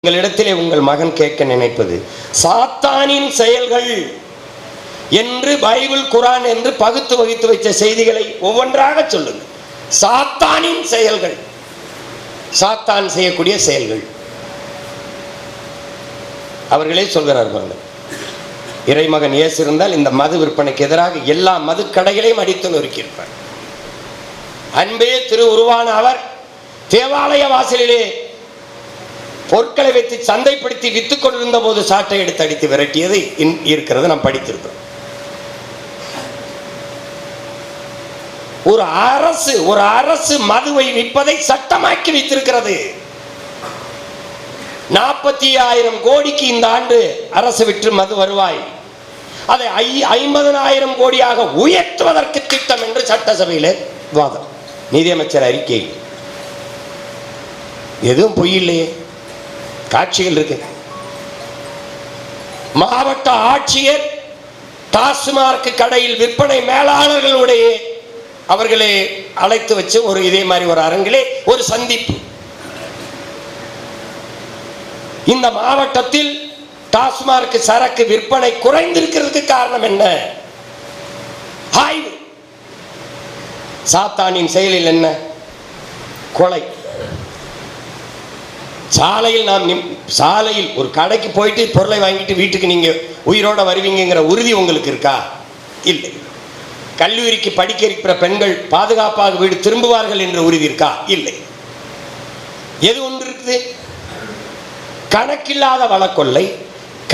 உங்களிடத்திலே உங்கள் மகன் கேட்க நினைப்பது சாத்தானின் செயல்கள் என்று பைபிள் குரான் என்று பகுத்து வகித்து வைத்த செய்திகளை ஒவ்வொன்றாக சொல்லுங்க. சாத்தானின் செயல்கள், சாத்தான் செய்யக்கூடிய செயல்கள் அவர்களே சொல்கிறார்கள். இறைமகன் இயேசு இருந்தால் இந்த மது விற்பனைக்கு எதிராக எல்லா மது கடைகளையும் அடித்து நொறுக்கியிருப்பார். அன்பே திரு உருவான அவர் தேவாலய வாசலிலே பொருட்களை வைத்து சந்தைப்படுத்தி வித்துக் கொண்டிருந்த போது சாட்டை எடுத்து அடித்து விரட்டியது இருக்கிறது, நாம் படித்திருக்கிறோம். ஒரு அரசு மதுவை விற்பதை சட்டமாக்கி வைத்திருக்கிறது. 40,000 கோடிக்கு இந்த ஆண்டு அரசு விற்று மது வருவாய் அதை 50,000 கோடியாக உயர்த்துவதற்கு திட்டம் என்று சட்டசபையில் வாதம். நீதியமைச்சர் அறிக்கை. எதுவும் பொய் இல்லையே, காட்சிகள் இருக்கு. மாவட்ட ஆட்சியர் டாஸ்மார்க் கடையில் விற்பனை மேலாளர்களுடைய அவர்களை அழைத்து வச்சு ஒரு இதே மாதிரி ஒரு அரங்கிலே ஒரு சந்திப்பு. இந்த மாவட்டத்தில் டாஸ்மார்க் சரக்கு விற்பனை குறைந்திருக்கிறதுக்கு காரணம் என்ன? ஆய்வு. சாத்தானின் செயலில் என்ன? கொலை. சாலையில் ஒரு கடைக்கு போயிட்டு பொருளை வாங்கிட்டு வீட்டுக்கு நீங்க உயிரோட வருவீங்கிற உறுதி உங்களுக்கு இருக்கா? இல்லை. கல்லூரிக்கு படிக்க இருக்கிற பெண்கள் பாதுகாப்பாக வீடு திரும்புவார்கள் என்ற உறுதி இருக்கா? இல்லை. எது ஒன்று இருக்குது? கணக்கில்லாத வளக்கொள்ளை,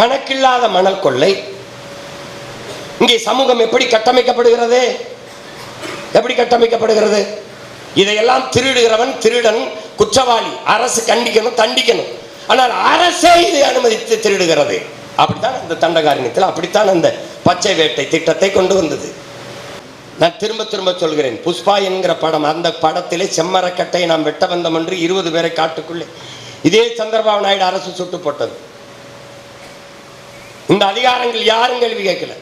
கணக்கில்லாத மணல் கொள்ளை. இங்கே சமூகம் எப்படி கட்டமைக்கப்படுகிறது? எப்படி கட்டமைக்கப்படுகிறது? இதையெல்லாம் திருடுகிறவன் திருடன், குற்றவாளி. அரசு கண்டிக்கணும், தண்டிக்கணும். ஆனால் அரசே இதை அனுமதித்து திருடுகிறது. அப்படித்தான் அந்த தண்டகாரண்யத்தில் அப்படித்தான் அந்த பச்சை வேட்டை திட்டத்தை கொண்டு வந்தது. நான் திரும்ப திரும்ப சொல்கிறேன், புஷ்பா என்கிற படம், அந்த படத்திலே செம்மரக்கட்டையை நாம் வெட்ட வந்தோம் என்று 20 பேரை காட்டுக்குள்ளே இதே சந்திரபாபு நாயுடு அரசு சுட்டு போட்டது. இந்த அதிகாரங்கள் யாரும் கேள்வி கேட்கல.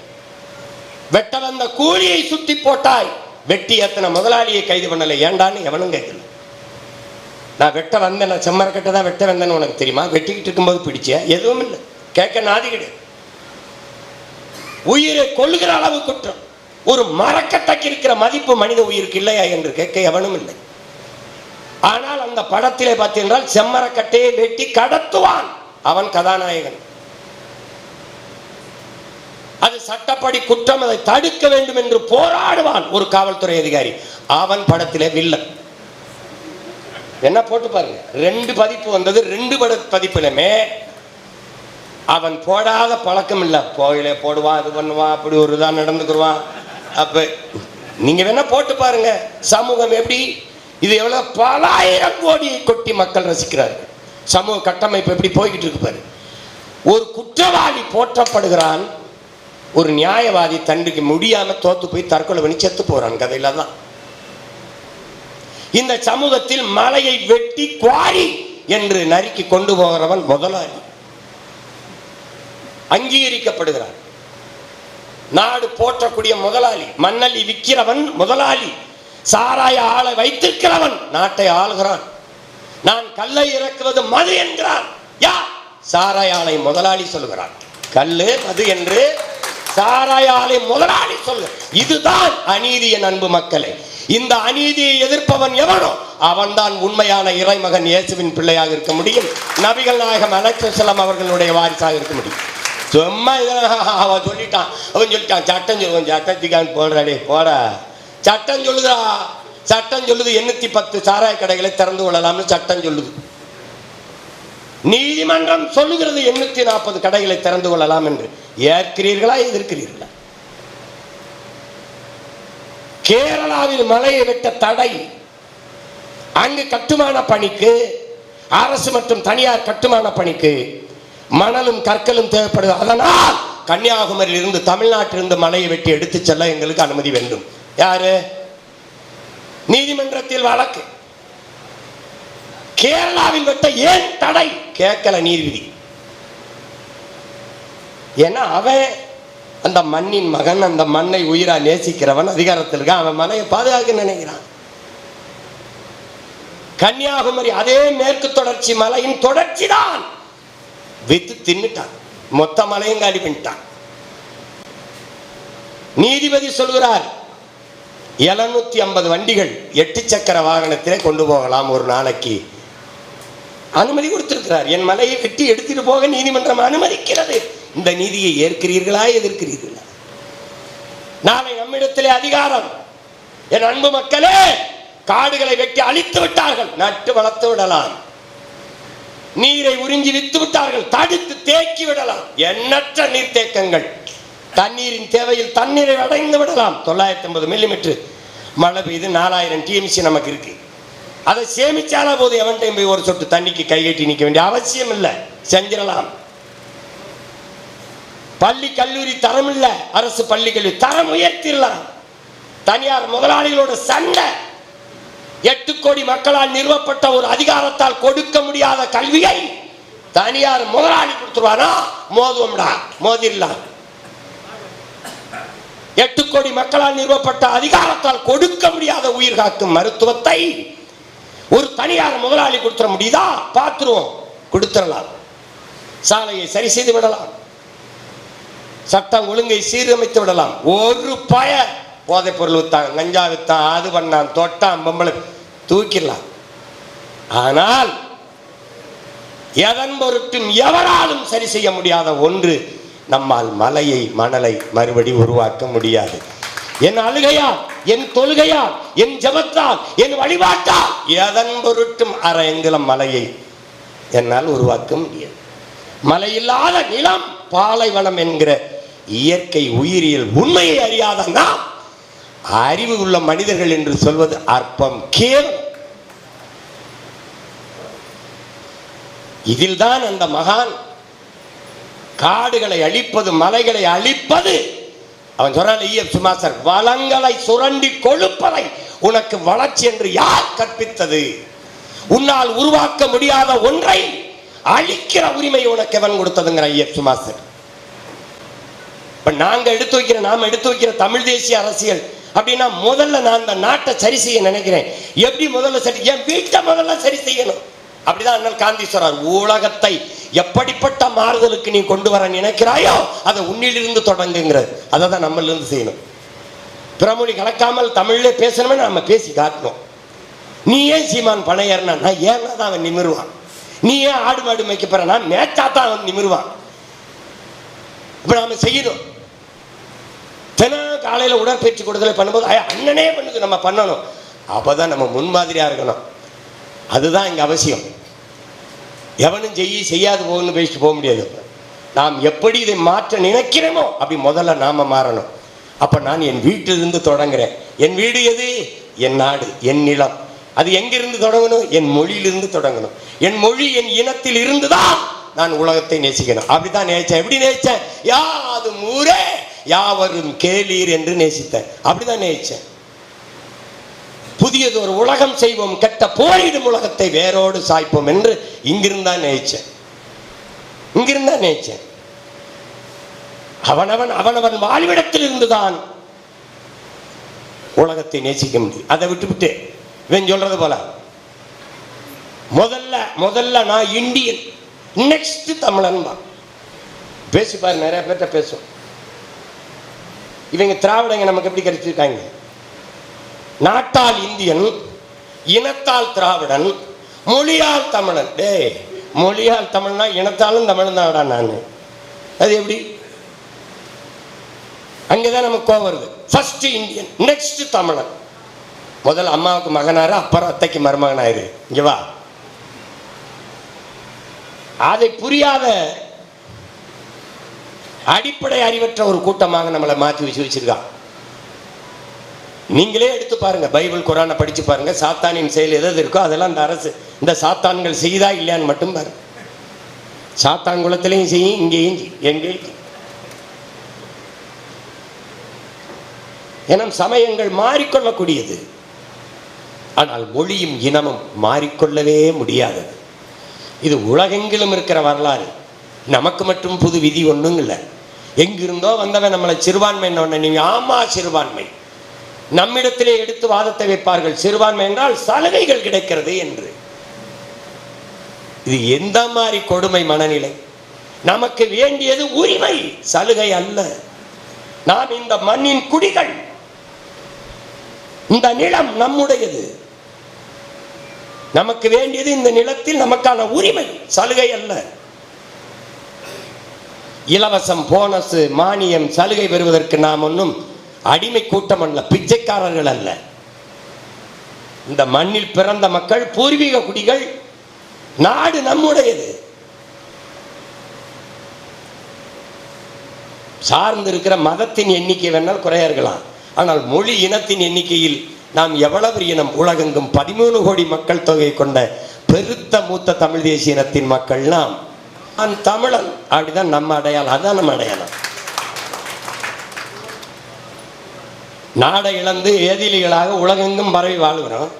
வெட்ட வந்த கூலியை சுட்டி போட்டாய், வெட்டி எத்தனை முதலாளியை கைது பண்ணலை, ஏண்டான்னு எவனும் கேட்கல. நான் வெட்ட வந்தேன், நான் செம்மரக்கட்டை தான் வெட்ட வந்தேன்னு உனக்கு தெரியுமா? வெட்டிக்கிட்டு இருக்கும்போது பிடிச்ச எதுவும் இல்லை, கேட்க நாதி கிடையாது. உயிரை கொள்ளுகிற அளவு குற்றம். ஒரு மரக்கட்டைக்கு இருக்கிற மதிப்பு மனித உயிருக்கு இல்லையா என்று கேட்க எவனும் இல்லை. ஆனால் அந்த படத்திலே பார்த்தீர்கள், செம்மரக்கட்டையை வெட்டி கடத்துவான், அவன் கதாநாயகன். அது சட்டப்படி குற்றம், அதை தடுக்க வேண்டும் என்று போராடுவான் ஒரு காவல்துறை அதிகாரி, அவன் படத்திலே வில்லன். என்ன போட்டு பாருங்க, 2 பதிப்பு வந்தது. 2 பதிப்பிலுமே அவன் போடாத பழக்கம் இல்லை. கோயிலே போடுவான், அது பண்ணுவான், அப்படி ஒரு இதாக நடந்துக்குருவான். அப்ப நீங்க வேணா போட்டு பாருங்க சமூகம் எப்படி, இது எவ்வளவு பல ஆயிரம் கோடியை கொட்டி மக்கள் ரசிக்கிறார்கள். சமூக கட்டமைப்பு எப்படி போய்கிட்டு இருக்கு பாரு. ஒரு குற்றவாளி போற்றப்படுகிறான், ஒரு நியாயவாதி தண்டிக்க முடியாம தோத்து போய் தற்கொலை பண்ணி செத்து போறான். கதையில தான் இந்த சமூகத்தில் மலையை வெட்டி குவாரி என்று நறுக்கி கொண்டு போகிறவன் முதலாளி, அங்கீகரிக்கப்படுகிறான். நாடு போற்றக்கூடிய முதலாளி, மண்ணள்ளி விற்கிறவன் முதலாளி, சாராய ஆளை வைத்திருக்கிறவன் நாட்டை ஆளுகிறான். நான் கல்லை இறக்குவது மது என்கிறான். யார்? சாராய ஆலை முதலாளி சொல்லுகிறான். கல்லு மது என்று சாராய ஆலை முதலாளி சொல்லு. இதுதான் அநீதி என் அன்பு மக்களே. இந்த அநீதியை எதிர்ப்பவன் எவனோ அவன்தான் உண்மையான இறைமகன் இயேசுவின் பிள்ளையாக இருக்க முடியும். நபிகள் நாயகம் அலைஹிஸ்ஸலாம் அவர்களுடைய வாரிசாக இருக்க முடியும். சும்மா அவன் சொல்லிட்டான், அவன் சொல்லிட்டான், சட்டம் சொல்லுவான், சட்டத்துக்கான் போடுறாடே போட, சட்டம் சொல்லுதா, சட்டம் சொல்லுது 810 சாராய கடைகளை திறந்து கொள்ளலாம்னு சட்டம் சொல்லுது. நீதிமன்றம் சொல்லுகிறது 840 கடைகளை திறந்து கொள்ளலாம் என்று. ஏற்கிறீர்களா, எதிர்க்கிறீர்களா? கேரளாவில் மலையை வெட்ட தடை. அங்கு கட்டுமான பணிக்கு, அரசு மற்றும் தனியார் கட்டுமான பணிக்கு மணலும் கற்களும் தேவைப்படுது. அதனால் கன்னியாகுமரியில் இருந்து, தமிழ்நாட்டிலிருந்து மலையை வெட்டி எடுத்து செல்ல எங்களுக்கு அனுமதி வேண்டும். யாரு? நீதிமன்றத்தில் வழக்கு. கேரளாவில் வெட்ட ஏன் தடை கேட்கல நீதிபதி. ஏன்னா அவன் அந்த மண்ணின் மகன், அந்த மண்ணை உயிரா நேசிக்கிறவன், அதிகாரத்தில் இருக்கான், அவன் மலையை பாதுகாக்க நினைக்கிறான். கன்னியாகுமரி அதே மேற்கு தொடர்ச்சி மலையின் தொடர்ச்சி தான். வித்து தின்னுட்டான், மொத்த மலையும் காலி பண்ணிட்டான். நீதிபதி சொல்கிறார் 750 வண்டிகள் 8 சக்கர வாகனத்திலே கொண்டு போகலாம் ஒரு நாளைக்கு, அனுமதி கொடுத்திருக்கிறார். என் மலையை வெட்டி எடுத்துட்டு போக நீதிமன்றம் அனுமதிக்கிறது. இந்த நீதியை ஏற்கிறீர்களா எதிர்க்கிறீர்களா? நாளை நம்மிடத்திலே அதிகாரம். என் அன்பு மக்களே, காடுகளை வெட்டி அழித்து விட்டார்கள், நட்டு வளர்த்து விடலாம். நீரை உறிஞ்சி வித்து விட்டார்கள், தடுத்து தேக்கி விடலாம். எண்ணற்ற நீர்த்தேக்கங்கள், தண்ணீரின் தேவையில் தண்ணீரை அடைந்து விடலாம். 950 மில்லிமீட்டர் மழை பெய்து 4000 TMC நமக்கு இருக்கு. அதை சேமிச்சால போது எவன்டையும் போய் ஒரு சொட்டு தண்ணிக்கு கைகட்டி நிற்க வேண்டிய அவசியம் இல்லை, செஞ்சிடலாம். பள்ளி கல்லூரி தரம் இல்லை, அரசு பள்ளி கல்லூரி தரம் உயர்த்திடலாம். தனியார் முதலாளிகளோட சண்டை. 8 கோடி மக்களால் நிறுவப்பட்ட ஒரு அதிகாரத்தால் கொடுக்க முடியாத கல்வியை தனியார் முதலாளி கொடுத்துருவானா? மோதுவோம்டா, மோதிடலாம். 8 கோடி மக்களால் நிறுவப்பட்ட அதிகாரத்தால் கொடுக்க முடியாத உயிர் காக்கும் மருத்துவத்தை ஒரு தனியார் முதலாளி கொடுத்துட முடியுதா? பார்த்துருவோம், கொடுத்துடலாம். சாலையை சரி செய்து விடலாம், சட்டம் ஒழுங்கை சீரமைத்து விடலாம். ஒரு பய போதைப் பொருள் வித்தான், கஞ்சா வித்தான், அது பண்ணான், தொட்டான், பொம்பளை தூக்கிடலாம். ஆனால் எதன் பொருட்டும் எவராலும் சரி செய்ய முடியாத ஒன்று, நம்மால் மலையை மணலை மறுபடி உருவாக்க முடியாது. என் அழுகையால், என் தொழுகையால், என் ஜபத்தால், என் வழிபாட்டால் எதன் பொருட்டும் அரை அங்குலம் மலையை என்னால் உருவாக்க முடியாது. மலை இல்லாத நிலம் பாலைவனம் என்கிற இயற்கை உயிரியல் உண்மையை அறியாத நாம் அறிவு உள்ள மனிதர்கள் என்று சொல்வது அற்பம், கேவலம். இதில்தான் அந்த மகான் காடுகளை அழிப்பது, மலைகளை அழிப்பது, அவன் சொல்றான் சுமாசர், வளங்களை சுரண்டி கொழுப்பதை உனக்கு வளர்ச்சி என்று யார் கற்பித்தது? உன்னால் உருவாக்க முடியாத ஒன்றை அழிக்கிற உரிமை உனக்கு எவன் கொடுத்ததுங்கிற சுமாசர். இப்ப நாம எடுத்து வைக்கிற தமிழ் தேசிய அரசியல் அப்படின்னா, முதல்ல நான் இந்த நாட்டை சரி செய்ய நினைக்கிறேன். எப்படி முதல்ல சரி? என் வீட்டை முதல்ல சரி செய்யணும். அப்படிதான் அண்ணல் காந்தி சொல்றார், உலகத்தை எப்படிப்பட்ட மாறுதலுக்கு நீ கொண்டு வர நினைக்கிறாயோ அதை உன்னிலிருந்து தொடங்குங்கிறது. அதை தான் நம்மள இருந்து செய்யணும். பிறமொழி கலக்காமல் தமிழ்ல பேசணுமே நம்ம பேசி காட்டணும். நீ ஏன் சீமான் பணம் ஏறினா, நான் ஏன்னா தான் அவன் நிமிருவான். நீ ஏன் ஆடு மாடு மேய்க்க போறனா, மேய்ச்சாத்தான் அவன் நிமிருவான். இப்ப நாம செய்யணும். தினம் காலையில உடற்பயிற்சி கொடுத்தல பண்ணும்போது அண்ணனே பண்ணுது, நம்ம பண்ணணும். அப்பதான் நம்ம முன்மாதிரியா இருக்கணும். அதுதான் இங்க அவசியம். எவனும் செய்யாது போகணும்னு பேசிட்டு போக முடியாது. நாம் எப்படி இதை மாற்ற நினைக்கிறோமோ அப்படி முதல்ல நாம மாறணும். அப்ப நான் என் வீட்டிலிருந்து தொடங்குறேன். என் வீடு எது? என் நாடு, என் நிலம். அது எங்கிருந்து தொடங்கணும்? என் மொழியிலிருந்து தொடங்கணும். என் மொழி, என் இனத்தில் இருந்துதான் நான் உலகத்தை நேசிக்கணும். அப்படித்தான் நேசிச்சேன். எப்படி நேசிச்சேன்? யாது ஊரே யாவரும் கேளீர் என்று நேசித்தேன். அப்படிதான் நேசிச்சேன். புதியது ஒரு உலகம் செய்வோம், கெட்ட போரிடும் உலகத்தை வேரோடு சாய்ப்போம் என்று இங்கிருந்தா நேசிச்சேன். அவனவன் வாழ்விடத்தில் இருந்துதான் உலகத்தை நேசிக்க முடியும். அதை விட்டு இவன் சொல்றது போல முதல்ல நான் இந்தியன், நெக்ஸ்ட் தமிழன் பேசிப்பாரு. நிறைய பேர்ட்ட பேசும். இவங்க திராவிடங்க நமக்கு எப்படி கிடைச்சிருக்காங்க? நாட்டால் இந்தியன், இனத்தால் திராவிடன், மொழியால் தமிழன். மொழியால் தமிழ்னா இனத்தாலும் தமிழன் தான்டா நான். அது எப்படி? அங்கேதான் நமக்கு கோவம் வருது. ஃபர்ஸ்ட் இந்தியன், நெக்ஸ்ட் தமிழன். முதல்ல அம்மாவுக்கு மகனாரு, அப்புறம் அத்தைக்கு மருமகனாயிரு. இங்க வா. அதை புரியாத அடிப்படை அறிவற்ற ஒரு கூட்டமாக நம்மளை மாற்றி வச்சிருக்கான். நீங்களே எடுத்து பாருங்க, பைபிள் குரானை படிச்சு பாருங்க. சாத்தானின் செயல் எது இருக்கோ அதெல்லாம் இந்த அரசு, இந்த சாத்தான்கள் செய்தா இல்லையான்னு மட்டும் பாருங்க. சாத்தான் குலத்திலையும் செய்யும், இங்கேயும் எங்கேயும். ஏன்னா சமயங்கள் மாறிக்கொள்ளக்கூடியது, ஆனால் மொழியும் இனமும் மாறிக்கொள்ளவே முடியாதது. இது உலகெங்கிலும் இருக்கிற வரலாறு. நமக்கு மட்டும் புது விதி ஒன்றும் இல்லை. எங்கிருந்தோ வந்தவன் நம்மளை சிறுபான்மை, நீங்க ஆமா சிறுபான்மை, நம்மிடத்திலே எடுத்து வாதத்தை வைப்பார்கள். சிறுபான்மை என்றால் சலுகைகள் கிடைக்கிறது என்று. இது எந்த மாதிரி கொடுமை மனநிலை? நமக்கு வேண்டியது உரிமை, சலுகை அல்ல. நாம் இந்த மண்ணின் குடிகள், இந்த நிலம் நம்முடையது. நமக்கு வேண்டியது இந்த நிலத்தில் நமக்கான உரிமை, சலுகை அல்ல. இலவசம், போனஸ், மானியம், சலுகை பெறுவதற்கு நாம் ஒன்றும் அடிமை கூட்டம் அல்ல, பிச்சைக்காரர்கள் அல்ல. இந்த மண்ணில் பிறந்த மக்கள், பூர்வீக குடிகள். நாடு நம்முடையது. சார்ந்து இருக்கிற மதத்தின் எண்ணிக்கை வேணால் குறைய இருக்கலாம், ஆனால் மொழி இனத்தின் எண்ணிக்கையில் நாம் எவ்வளவு இனம்? உலகெங்கும் 13 கோடி மக்கள் தொகை கொண்ட பெருத்த மூத்த தமிழ் தேசிய இனத்தின் மக்கள் நாம். நான் தமிழன், அப்படிதான் நம்ம அடையாளம். அதான் நம்ம அடையாளம். நாடை இழந்து ஏதிலிகளாக உலகெங்கும் பரவி வாழ்கிறோம்.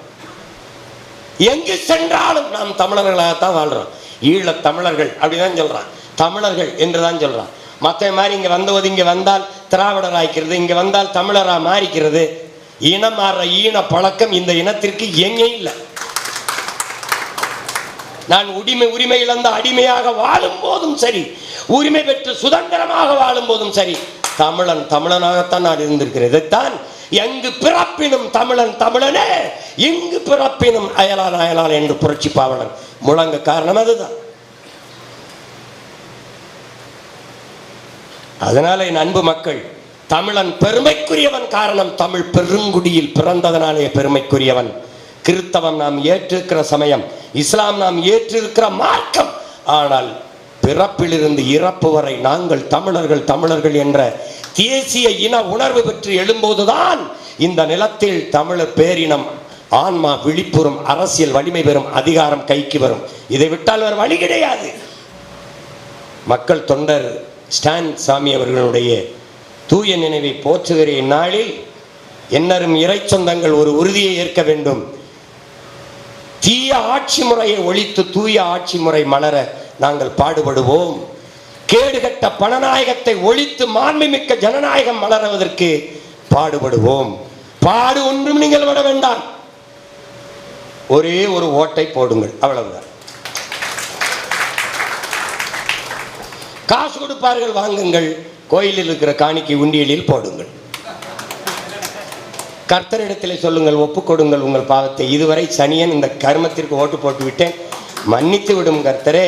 எங்கு சென்றாலும் நாம் தமிழர்களாகத்தான் வாழ்றோம். ஈழத் தமிழர்கள் அப்படிதான் சொல்றான், தமிழர்கள் என்றுதான் சொல்றான். மற்ற மாதிரி இங்க வந்தபோது இங்க வந்தால் திராவிடர் ஆய்க்கிறது, இங்க வந்தால் தமிழரா மாறிக்கிறது. இனம் மாற ஈன பழக்கம் இந்த இனத்திற்கு எங்கேயும் இல்லை. நான் உரிமை இழந்த அடிமையாக வாழும் போதும் சரி, உரிமை பெற்று சுதந்திரமாக வாழும் போதும் சரி, தமிழனாகத்தான் நான் இருந்திருக்கிறேன். இதைத்தான் எங்கு பிறப்பினும் தமிழன் தமிழனே, எங்கு பிறப்பினும் அயலான் அயலான் என்று புரட்சி பாவலன் முழங்க காரணம் அதுதான். அதனால என் அன்பு மக்கள், தமிழன் பெருமைக்குரியவன். காரணம், தமிழ் பெருங்குடியில் பிறந்ததனாலே பெருமைக்குரியவன். கிறிஸ்தவம் நாம் ஏற்றிருக்கிற சமயம், இஸ்லாம் நாம் ஏற்றிருக்கிற மார்க்கம். ஆனால் பிறப்பிலிருந்து இறப்பு வரை நாங்கள் தமிழர்கள் என்ற தேசிய இன உணர்வு பெற்று எழும்போதுதான் இந்த நிலத்தில் தமிழர் பேரினம் ஆன்மா விழிப்புறும், அரசியல் வலிமை பெறும், அதிகாரம் கைக்கு வரும். இதை விட்டால் வேறு வழி கிடையாது. மக்கள் தொண்டர் ஸ்டான் சாமி அவர்களுடைய தூய நினைவை போற்றுகிற இந்நாளில் என்னரும் இறை சொந்தங்கள் ஒரு உறுதியை ஏற்க வேண்டும். தீய ஆட்சி முறையை ஒழித்து தூய ஆட்சி முறை மலர நாங்கள் பாடுபடுவோம். கேடுகட்ட பணநாயகத்தை ஒழித்து மாண்புமிக்க ஜனநாயகம் மலர்வதற்கு பாடுபடுவோம். பாடு ஒன்றும் நீங்கள் விட வேண்டாம், ஒரே ஒரு ஓட்டை போடுங்கள், அவ்வளவுதான். காசு கொடுப்பார்கள், வாங்குங்கள். கோயிலில் இருக்கிற காணிக்கை உண்டியலில் போடுங்கள். கர்த்தரிடத்தில் சொல்லுங்கள், ஒப்புக் கொடுங்கள் உங்கள் பாவத்தை. இதுவரை சனியன் இந்த கர்மத்திற்கு ஓட்டு போட்டு விட்டேன், மன்னித்து விடும் கர்த்தரே.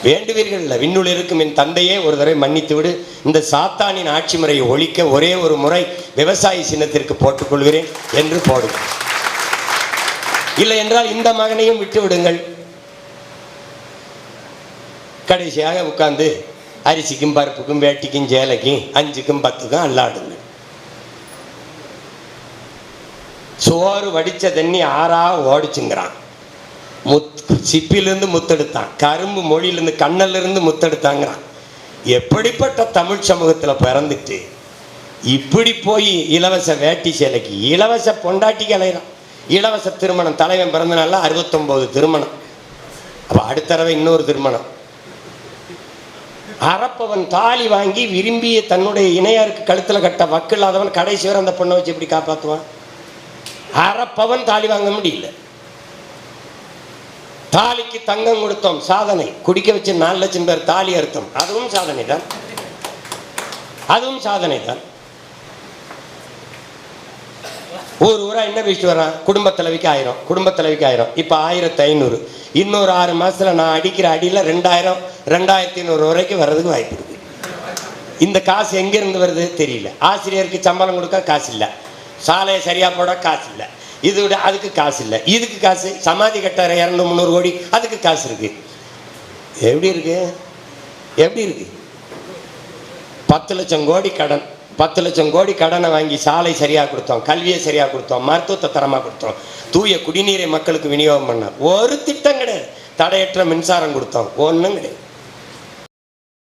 வேண்டுவீர்கள் இல்லை, விண்ணுள் இருக்கும் என் தந்தையே ஒரு தடவை மன்னித்து விடு. இந்த சாத்தானின் ஆட்சி முறையை ஒழிக்க ஒரே ஒரு முறை விவசாய சின்னத்திற்கு போட்டுக்கொள்கிறேன் என்று போடுங்கள். இல்லை என்றால் இந்த மகனையும் விட்டு விடுங்கள். கடைசியாக உட்கார்ந்து அரிசிக்கும் பருப்புக்கும் வேட்டிக்கும் சேலைக்கும் 5க்கும் 10க்கும் அல்லாடுங்கள். சோறு வடிச்ச தண்ணி ஆறா ஓடிச்சுங்கிறான். சிப்பிலிருந்து முத்தெடுத்தான், கரும்பு மொழியிலிருந்து கண்ணலிருந்து முத்தெடுத்தாங்கிறான். எப்படிப்பட்ட தமிழ் சமூகத்தில் பிறந்துட்டு இப்படி போய் இலவச வேட்டி சேலைக்கு இலவச பொண்டாட்டிக்கு அலையிறான். இலவச திருமணம், தலைவன் பிறந்த நாள்ல 69 திருமணம். அப்ப அடுத்த தடவை இன்னொரு திருமணம். அறப்பவன் தாலி வாங்கி விரும்பிய தன்னுடைய இணையாருக்கு கழுத்துல கட்ட வக்கில்லாதவன் கடைசி வரை அந்த பொண்ணை வச்சு எப்படி காப்பாற்றுவான்? அறப்பவன் தாலி வாங்க முடியல. தாலிக்கு தங்கம் கொடுத்தோம், சாதனை. குடிக்க வச்சு 4 லட்சம் பேர் தாலி அறுத்தோம், அதுவும் சாதனை தான், அதுவும் சாதனை தான். ஊரா என்ன பேசிட்டு வரான்? குடும்ப தலைவிக்கு 1000, குடும்ப தலைவிக்கு 1000. இப்போ 1500. இன்னொரு 6 மாசத்துல நான் அடிக்கிற அடியில் 2000, 2500 வரைக்கும் வர்றதுக்கு வாய்ப்பு இருக்கு. இந்த காசு எங்கிருந்து வருது தெரியல. ஆசிரியருக்கு சம்பளம் கொடுக்க காசு இல்லை, சாலையை சரியா போட காசு இல்லை, இது விட அதுக்கு காசு இல்லை, இதுக்கு காசு, சமாதி கட்ட 200-300 கோடி அதுக்கு காசு இருக்கு. எப்படி இருக்கு? எப்படி இருக்கு? 10 லட்சம் கோடி கடன், 10 லட்சம் கோடி கடனை வாங்கி சாலை சரியாக கொடுத்தோம், கல்வியை சரியாக கொடுத்தோம், மருத்துவத்தை தரமாக கொடுத்தோம், தூய குடிநீரை மக்களுக்கு விநியோகம் பண்ண ஒரு திட்டம் கிடையாது. தடையற்ற மின்சாரம் கொடுத்தோம், ஒன்றும் கிடையாது.